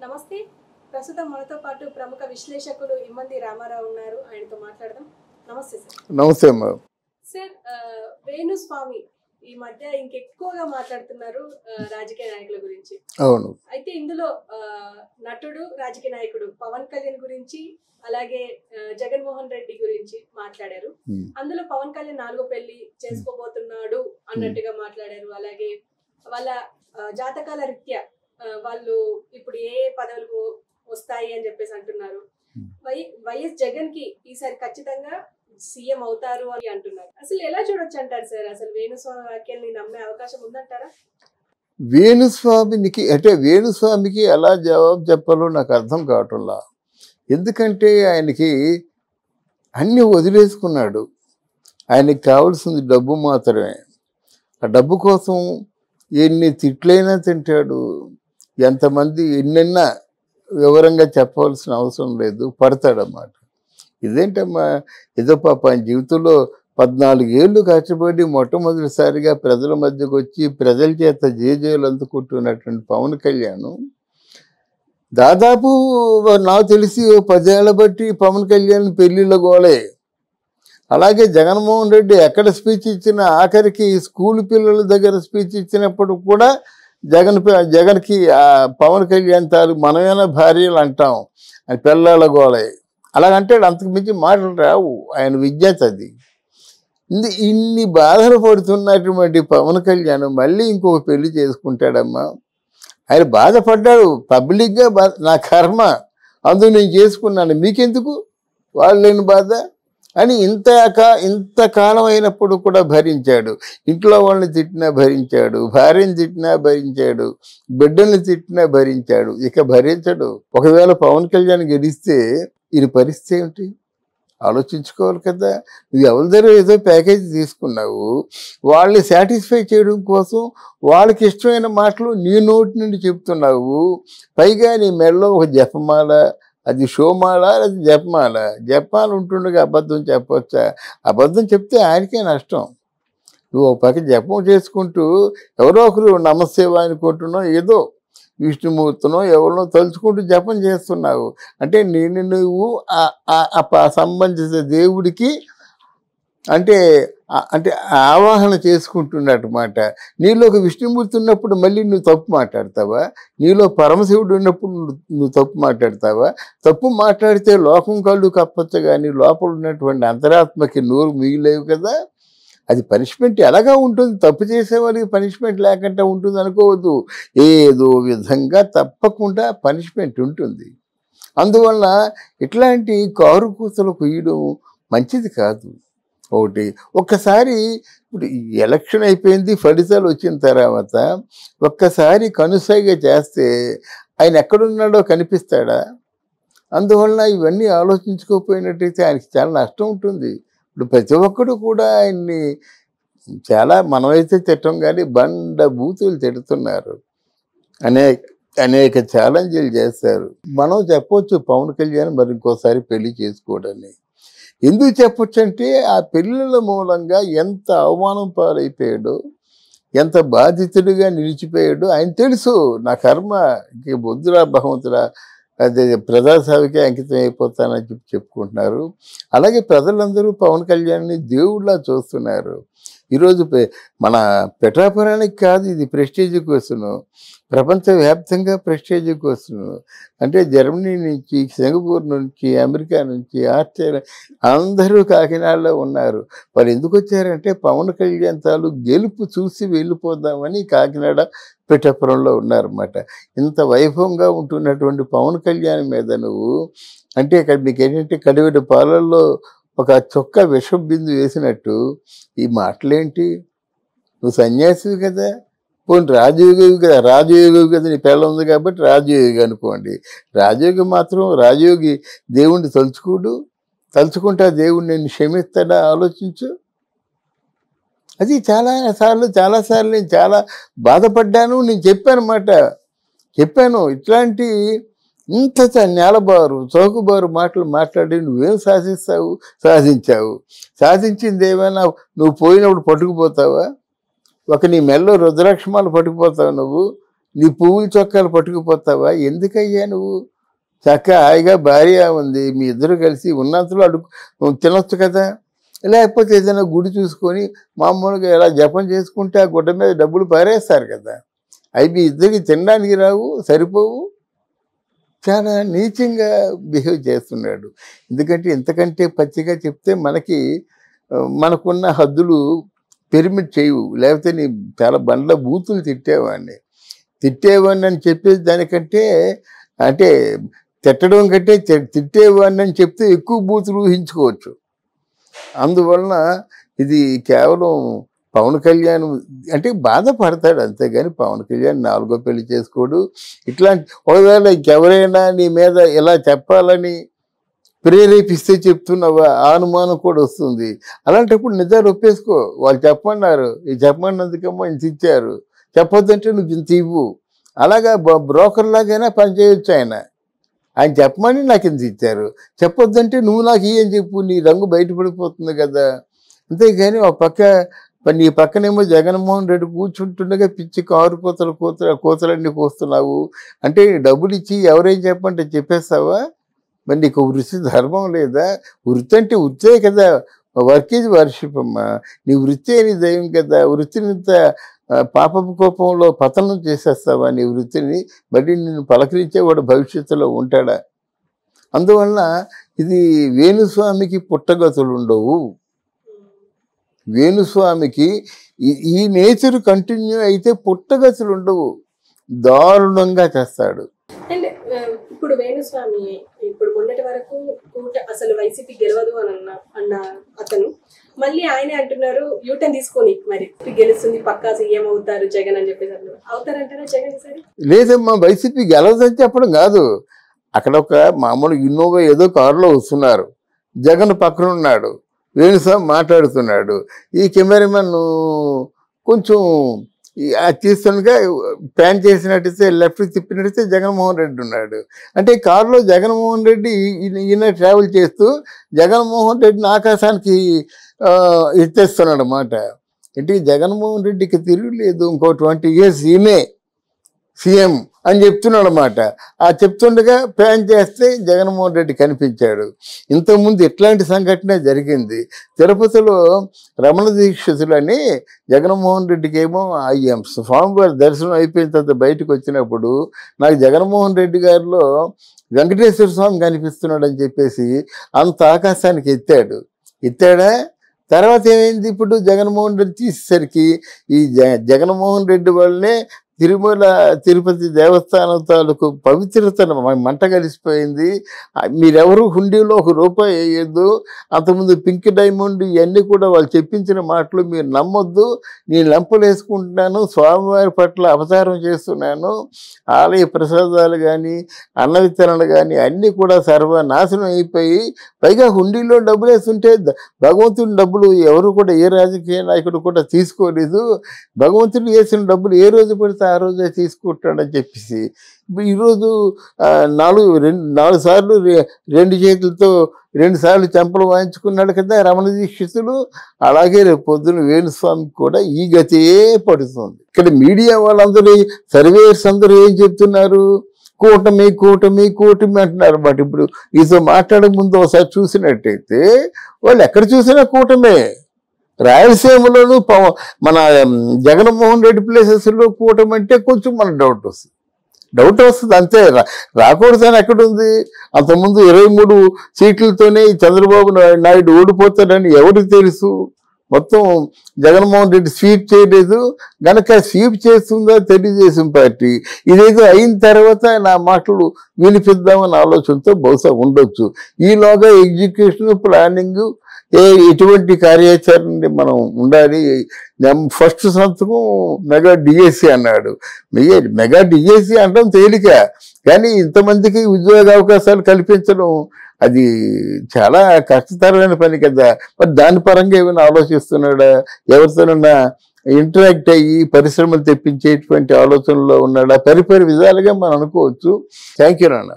నమస్తే. ప్రస్తుతం మనతో పాటు ప్రముఖ విశ్లేషకులు ఇమ్మంది రామారావు ఉన్నారు. ఆయనతో మాట్లాడదాం. నమస్తే సార్. నమస్తే అమ్మా. సార్, వేణుస్వామి ఈ మధ్య ఇంకెక్కువగా మాట్లాడుతున్నారు రాజకీయ నాయకుల గురించి. అవును. అయితే ఇందులో నటుడు రాజకీయ నాయకుడు పవన్ కళ్యాణ్ గురించి అలాగే జగన్మోహన్ రెడ్డి గురించి మాట్లాడారు. అందులో పవన్ కళ్యాణ్ 4వ పెళ్లి చేసుకోబోతున్నాడు అన్నట్టుగా మాట్లాడారు. అలాగే వాళ్ళ జాతకాల రీత్యా వాళ్ళు ఇప్పుడు ఏ పదవులకు వస్తాయి అని చెప్పేసి అంటున్నారు. వైఎస్ జగన్ కి ఈసారి ఖచ్చితంగా సీఎం అవుతారు అని అంటున్నారు. అసలు ఎలా చూడొచ్చు అంటారు సార్? అసలు వేణుస్వామి వ్యాఖ్యల్ని నమ్మే అవకాశం ఉందంటారా? వేణుస్వామికి ఎలా జవాబు చెప్పాలో నాకు అర్థం కావటంలా. ఎందుకంటే ఆయనకి అన్ని వదిలేసుకున్నాడు. ఆయనకి కావాల్సింది డబ్బు మాత్రమే. ఆ డబ్బు కోసం ఎన్ని తిట్లైనా తింటాడు. ఎంతమంది ఎన్నెన్నా వివరంగా చెప్పవలసిన అవసరం లేదు, పడతాడన్నమాట. ఇదేంటమ్మా, ఏదో పాప ఆయన జీవితంలో 14 ఏళ్ళు కష్టపడి మొట్టమొదటిసారిగా ప్రజల మధ్యకు వచ్చి ప్రజల చేత జేజేలు అందుకుంటున్నటువంటి పవన్ కళ్యాణ్ దాదాపు నాకు తెలిసి 10 ఏళ్ల బట్టి పవన్ కళ్యాణ్ పెళ్లిళ్ళ గోళే. అలాగే జగన్మోహన్ రెడ్డి ఎక్కడ స్పీచ్ ఇచ్చినా, ఆఖరికి స్కూల్ పిల్లల దగ్గర స్పీచ్ ఇచ్చినప్పుడు కూడా జగన్కి పవన్ కళ్యాణ్ తాలూకు మనమేనా భార్యలు అంటాం, అని పిల్లల గోళే. అలాగంటాడు. అంతకు మించి మాటలు రావు. ఆయన విజ్ఞత అది. ఇన్ని బాధలు పడుతున్నటువంటి పవన్ కళ్యాణ్ మళ్ళీ ఇంకొక పెళ్లి చేసుకుంటాడమ్మా. ఆయన బాధపడ్డాడు పబ్లిక్గా. నా కర్మ, అందుకు నేను చేసుకున్నాను, మీకెందుకు వాళ్ళు లేని బాధ అని ఇంతకాలం అయినప్పుడు కూడా భరించాడు. ఇంట్లో వాళ్ళని తిట్టినా భరించాడు, భార్యని తిట్టినా భరించాడు, బిడ్డల్ని తిట్టినా భరించాడు. ఇక భరించడు. ఒకవేళ పవన్ కళ్యాణ్ గెలిస్తే ఈ పరిస్థితి ఏమిటి ఆలోచించుకోవాలి కదా. నువ్వు ఎవరి దగ్గర ఏదో ప్యాకేజీ తీసుకున్నావు, వాళ్ళని సాటిస్ఫై చేయడం కోసం వాళ్ళకి ఇష్టమైన మాటలు నీ నోటి నుండి చెప్తున్నావు. పైగా నీ మెడలో ఒక జపమాల, అది షోమాల, అది జపమాల. జపాలు ఉంటుండగా అబద్ధం చెప్పవచ్చా? అబద్ధం చెప్తే ఆయనకే నష్టం. నువ్వు ఒక పక్క జపం చేసుకుంటూ ఎవరో ఒకరు నమస్తేవా అనుకుంటున్నావు, ఏదో విష్ణుమూర్తినో ఎవరినో తలుచుకుంటూ జపం చేస్తున్నావు. అంటే నువ్వు సంబంధిత దేవుడికి అంటే ఆవాహన చేసుకుంటున్నమాట. నీలో ఒక విష్ణుమూర్తి ఉన్నప్పుడు మళ్ళీ నువ్వు తప్పు మాట్లాడతావా? నీలో పరమశివుడు ఉన్నప్పుడు నువ్వు తప్పు మాట్లాడతావా? తప్పు మాట్లాడితే లోకం కళ్ళు కప్పచ్చు, కానీ లోపల ఉన్నటువంటి అంతరాత్మకి నోరు మిగిలేవు కదా. అది పనిష్మెంట్ ఎలాగా ఉంటుంది? తప్పు చేసేవారికి పనిష్మెంట్ లేకుండా ఉంటుంది అనుకోవద్దు. ఏదో విధంగా తప్పకుండా పనిష్మెంట్ ఉంటుంది. అందువల్ల ఇట్లాంటి కారు కూతలు కొయ్యడం మంచిది కాదు. ఒక్కసారి ఇప్పుడు ఎలక్షన్ అయిపోయింది, ఫలితాలు వచ్చిన తర్వాత ఒక్కసారి కనుసైగ చేస్తే ఆయన ఎక్కడున్నాడో కనిపిస్తాడా? అందువల్ల ఇవన్నీ ఆలోచించుకోకపోయినట్టయితే ఆయనకి చాలా నష్టం ఉంటుంది. ఇప్పుడు ప్రతి ఒక్కడు కూడా ఆయన్ని చాలా, మనమైతే తిట్టం కానీ బండ బూతులు తిడుతున్నారు, అనేక ఛాలెంజ్లు చేస్తారు. మనం చెప్పొచ్చు పవన్ కళ్యాణ్ మరి ఇంకోసారి పెళ్లి చేసుకోవడాన్ని. ఎందుకు చెప్పొచ్చు అంటే ఆ పెళ్ళిళ్ళ మూలంగా ఎంత అవమానం పాలైపోయాడో, ఎంత బాధితుడిగా నిలిచిపోయాడో ఆయన తెలుసు. నా కర్మ, ఇంక బొద్దురా భగవంతుడా, అదే ప్రజాసేవకే అంకితం అయిపోతానని చెప్పుకుంటున్నారు. అలాగే ప్రజలందరూ పవన్ కళ్యాణ్ని దేవుళ్ళ చూస్తున్నారు. ఈరోజు మన పిఠాపురానికి కాదు, ఇది ప్రెస్టీజ్ క్వశ్చన్, ప్రపంచవ్యాప్తంగా ప్రెస్టీజ్ క్వశ్చన్. అంటే జర్మనీ నుంచి, సింగపూర్ నుంచి, అమెరికా నుంచి, ఆస్ట్రేలియా అందరూ కాకినాడలో ఉన్నారు. వాళ్ళు ఎందుకు వచ్చారంటే పవన్ కళ్యాణ్ తాలూకు గెలుపు చూసి వెళ్ళిపోదామని కాకినాడ పిఠాపురంలో ఉన్నారన్నమాట. ఇంత వైభవంగా ఉంటున్నటువంటి పవన్ కళ్యాణ్ మీద నువ్వు అంటే మీకు ఏంటంటే కడివెడు పాలల్లో ఒక చొక్క విషం బిందు వేసినట్టు ఈ మాటలేంటి? నువ్వు సన్యాసివి కదా, పోనీ రాజయోగి కదా, రాజయోగి కదా, నీ పిల్ల ఉంది కాబట్టి రాజయోగి అనుకోండి. రాజయోగి మాత్రం రాజయోగి దేవుణ్ణి తలుచుకుంటా దేవుడు నేను క్షమిస్తాడా? ఆలోచించు. అది చాలాసార్లు నేను చాలా బాధపడ్డాను. నేను చెప్పాను ఇట్లాంటి ఇంత నేలబారు చౌకబారు మాటలు మాట్లాడి నువ్వేం సాధించావు? సాధించింది ఏమైనా నువ్వు పోయినప్పుడు పట్టుకుపోతావా? నీ మెల్లో రుద్రాక్షమాలు పట్టుకుపోతావు నువ్వు? నీ పువ్వులు చొక్కాలు పట్టుకుపోతావా? ఎందుకయ్యా నువ్వు చక్కగా హాయిగా భార్య ఉంది, మీ ఇద్దరు కలిసి ఉన్నంతలో తినొచ్చు కదా. లేకపోతే ఏదైనా గుడి చూసుకొని మామూలుగా ఇలా జపం చేసుకుంటే ఆ గుడ్డ మీద డబ్బులు పారేస్తారు కదా, అవి మీ ఇద్దరికి తినడానికి రావు, సరిపోవు. చాలా నీచంగా బిహేవ్ చేస్తున్నాడు. ఎందుకంటే ఇంతకంటే పచ్చిగా చెప్తే మనకున్న హద్దులు పిరమిడ్ చేయవు. లేకపోతే నీ చాలా బండ్ల బూతులు తిట్టేవాడిని అని చెప్పేసి దానికంటే, అంటే తిట్టడం కంటే తిట్టేవాడిని అని చెప్తే ఎక్కువ బూతులు ఊహించుకోవచ్చు. అందువలన ఇది కేవలం పవన్ కళ్యాణ్ అంటే బాధపడతాడు అంతేగాని పవన్ కళ్యాణ్ 4వ పెళ్లి చేసుకోడు. ఇట్లాంటి ఒకవేళ ఇంకెవరైనా నీ మీద ఇలా చెప్పాలని ప్రేరేపిస్తే చెప్తున్నావా ఆ అనుమానం కూడా వస్తుంది. అలాంటప్పుడు నిజాలు ఒప్పేసుకో. వాళ్ళు చెప్పమన్నారు, ఈ చెప్పమన్నందుకేమో ఇంత ఇచ్చారు, చెప్పొద్దంటే నువ్వు ఇంత ఇవ్వు. అలాగా బ్రోకర్ లాగైనా పనిచేయొచ్చు. ఆయన చెప్పమని నాకు ఇంత ఇచ్చారు, చెప్పొద్దంటే నువ్వు నాకు ఇయ్యని చెప్పు, నీ రంగు బయటపడిపోతుంది కదా. అంతేగాని నీ పక్కనేమో జగన్మోహన్ రెడ్డి కూర్చుంటుండగా పిచ్చి కారు కోతలన్నీ కోస్తున్నావు అంటే డబ్బులు ఇచ్చి ఎవరేం చెప్పంటే చెప్పేస్తావా? మరి నీకు వృత్తి ధర్మం లేదా? వృత్తి అంటే వృత్తే కదా, వర్క్ ఈజ్ వర్షిప్ అమ్మా. నీ వృత్తి అని దైవం కదా. వృత్తిని ఇంత పాపపు కోపంలో పతనం చేసేస్తావా నీ వృత్తిని? మళ్ళీ నిన్ను పలకరించేవాడు భవిష్యత్తులో ఉంటాడా? అందువలన ఇది వేణుస్వామికి పుట్టగతులు ఉండవు. వేణుస్వామికి ఈ నేచర్ కంటిన్యూ అయితే పుట్టగతులు ఉండవు, దారుణంగా చేస్తాడు. అండ్ ఇప్పుడు వేణుస్వామి ఇప్పుడు మొన్నటి వరకు అసలు వైసీపీ గెలవదు అని అన్న అతను మళ్ళీ ఆయనే అంటున్నారు యూటర్న్ తీసుకొని మరి గెలుస్తుంది పక్కా సీఎం అవుతారు జగన్ అని చెప్పేసి అంటున్నారు. అవుతారంటారా జగన్? సరే లేదమ్మా, వైసీపీ గెలవదని చెప్పడం కాదు. అక్కడ ఒక మామూలు ఇన్నోవా ఏదో కారులో వస్తున్నారు, జగన్ పక్కన ఉన్నాడు, వేణుస్వామి మాట్లాడుతున్నాడు. ఈ కెమెరామెన్ కొంచెం తీస్తుండగా ప్యాన్ చేసినట్టయితే లెఫ్ట్ తిప్పినట్టయితే జగన్మోహన్ రెడ్డి ఉన్నాడు. అంటే కారులో జగన్మోహన్ రెడ్డి ఈయన ట్రావెల్ చేస్తూ జగన్మోహన్ రెడ్డిని ఆకాశానికి ఎత్తేస్తున్నాడు అన్నమాట. అంటే జగన్మోహన్ రెడ్డికి తిరుగులేదు, ఇంకో 20 years ఈయనే సీఎం అని చెప్తున్నాడు అన్నమాట. ఆ చెప్తుండగా ప్యాన్ చేస్తే జగన్మోహన్ రెడ్డి కనిపించాడు. ఇంతకుముందు ఇట్లాంటి సంఘటన జరిగింది తిరుపతిలో. రమణ దీక్షితులని జగన్మోహన్ రెడ్డికి ఏమో స్వామివారి దర్శనం అయిపోయిన తర్వాత బయటకు వచ్చినప్పుడు నాకు జగన్మోహన్ రెడ్డి గారిలో వెంకటేశ్వర స్వామి కనిపిస్తున్నాడు అని చెప్పేసి అంత ఆకాశానికి ఎత్తాడా. తర్వాత ఏమైంది? ఇప్పుడు జగన్మోహన్ రెడ్డి తీసేసరికి ఈ జగన్మోహన్ రెడ్డి వల్లనే తిరుపతి దేవస్థానం తాలూకు పవిత్రత మంట కలిసిపోయింది. మీరెవరు హుండీలో ₹1 వేయద్దు. అంతకుముందు పింక్ డైమండ్ ఇవన్నీ కూడా వాళ్ళు చెప్పించిన మాటలు మీరు నమ్మొద్దు. నేను లంపలు వేసుకుంటున్నాను, స్వామివారి పట్ల అవతారం చేస్తున్నాను, ఆలయ ప్రసాదాలు కానీ అన్న విత్తనాలు కానీ అన్నీ కూడా సర్వనాశనం అయిపోయి పైగా హుండీలో డబ్బులు వేస్తుంటే భగవంతుని డబ్బులు ఎవరు కూడా ఏ రాజకీయ నాయకుడు కూడా తీసుకోలేదు. భగవంతుడు వేసిన డబ్బులు ఏ రోజు పడితే ఆ రోజే తీసుకుంటాడని చెప్పేసి ఈరోజు 4 సార్లు 2 చేతులతో 2 సార్లు చెంపలు వాయించుకున్నాడు కదా రమణ దీక్షితులు. అలాగే రేపు పొద్దున వేణుస్వామికి కూడా ఈ గతియే పడుతుంది. ఇక్కడ మీడియా వాళ్ళందరూ సర్వేయర్స్ అందరూ ఏం చెప్తున్నారు? కూటమి అంటున్నారు. బట్ ఇప్పుడు ఈతో మాట్లాడే ముందు ఒకసారి చూసినట్టయితే వాళ్ళు ఎక్కడ చూసినా కూటమే. రాయలసీమలోనూ మన జగన్మోహన్ రెడ్డి ప్లేసెస్లో కూటమి అంటే కొంచెం మనకు డౌట్ వస్తుంది అంతే. రాకూడదని ఎక్కడుంది? అంతకుముందు 23 సీట్లతోనే చంద్రబాబు నాయుడు ఓడిపోతాడని ఎవరికి తెలుసు? మొత్తం జగన్మోహన్ రెడ్డి స్వీప్ చేయలేదు గనక స్వీప్ చేస్తుందా తెలుగుదేశం పార్టీ. ఇదేదో అయిన తర్వాత నా మాటలు వినిపిద్దామన్న ఆలోచనతో బహుశా ఉండొచ్చు. ఈలోగా ఎగ్జిక్యూషన్ ప్లానింగ్ ఎటువంటి కార్యాచరణ మనం ఉండాలి. ఫస్ట్ సంతకం మెగా డిఎస్సి అన్నాడు. మెగా డిఎస్సి అనడం తేలిక, కానీ ఇంతమందికి ఉద్యోగ అవకాశాలు కల్పించడం అది చాలా కష్టతరమైన పని కదా. మరి దాని పరంగా ఏమైనా ఆలోచిస్తున్నాడా? ఎవరితోనన్నా ఇంటరాక్ట్ అయ్యి పరిశ్రమలు తెప్పించేటువంటి ఆలోచనలో ఉన్నాడా? పరిపరి విధాలుగా మనం అనుకోవచ్చు. థ్యాంక్ యూ నాన్న.